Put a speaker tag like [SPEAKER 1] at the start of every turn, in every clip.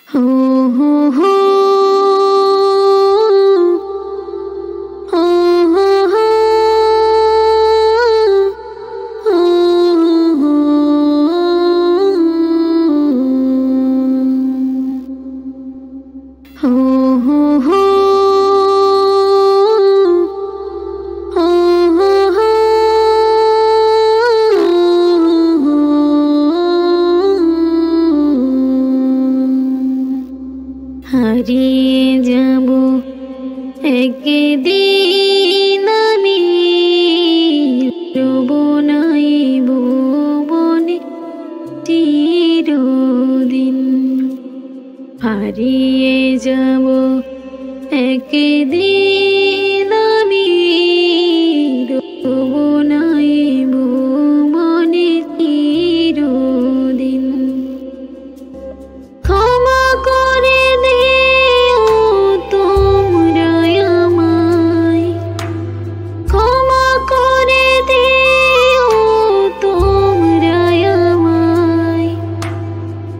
[SPEAKER 1] हो हो हो हो हो हो हो हो हो হারিয়ে যাব একদিন আমি রব নাই ভুবনে চিরদিন হারিয়ে যাব একদিন আমি রব নাই ভুবনে চিরদিন ক্ষমা করে দিও তোমরা আমায় ক্ষমা করে দিও তোমরা আমায়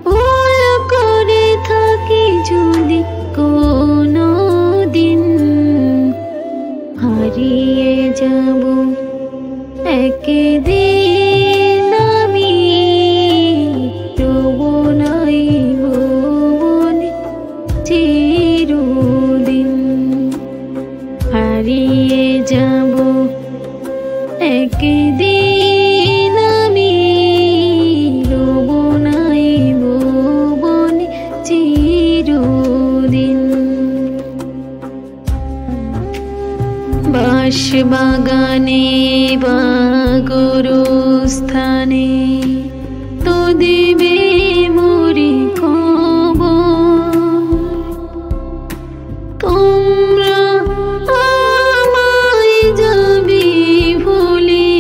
[SPEAKER 1] ভুল করে থাকি যদি কোনো দিন হারিয়ে যাব একদিন আমি রব নাই ভুবনে চিরদিন হারিয়ে যাব একদিন আমি রব নাই ভুবনে চিরদিন বাঁশবাগানে বা গুরুস্থানে তো দিবে মরি খবর তোমরা আমায় যাবে ভুলে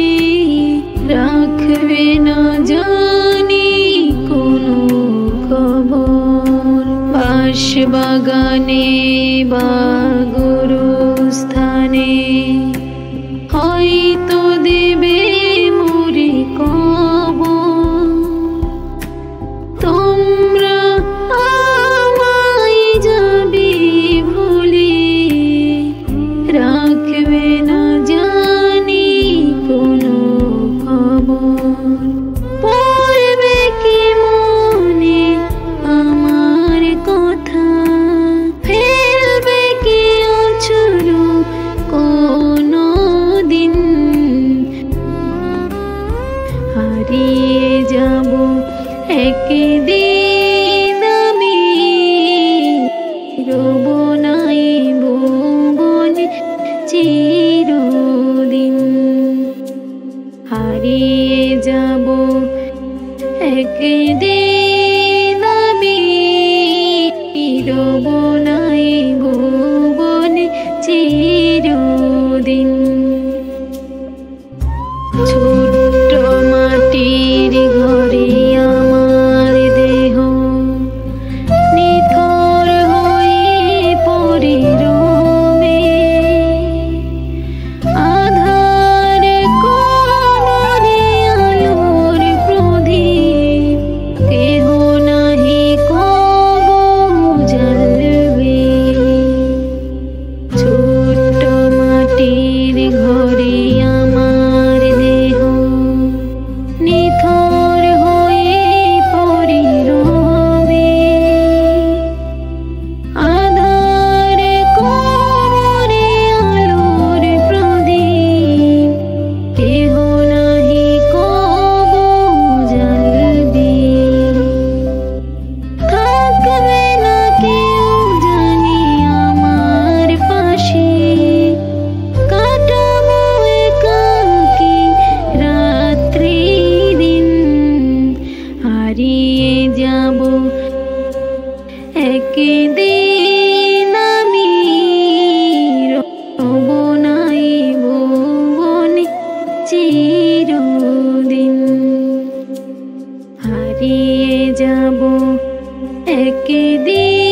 [SPEAKER 1] রাখবে না জানি কোনো খবর বাঁশবাগানে বা গুরুস্থানে হয়তো দেবে মরি কবর তোমরা আমায় যাবে ভুলে রাখবে না জানি কোনো খবর পড়বে কি মনে আমার কথা ফেলবে কি অছুড়ো কোনো দিন হারিয়ে যাব একদিন আমি রব নাই ভুবনে চিরদিন হারিয়ে যাব একদিন আমি রব নাই ভুবনে চিরদিন ছোট্ট মাটির ঘরে আমার দেহ নিথর হয়ে পড়ে রবে আধার কোমরে আলোর প্রদীপ কেহ নাহি কবু জ্বালবে ছোট্ট মাটির ঘরে আমার দেহ নিথর হয়ে পড়ে রবে আধার কোমরে আলোর প্রদীপ কেহ নাহি কবু জ্বালবে থাকবে না কেউ জানি আমার পাশে কাটাবো একাকী রাত্রি দিন হারিয়ে যাব একদিন আমি রব নাই ভুবনে চিরদিন হারিয়ে যাব একদিন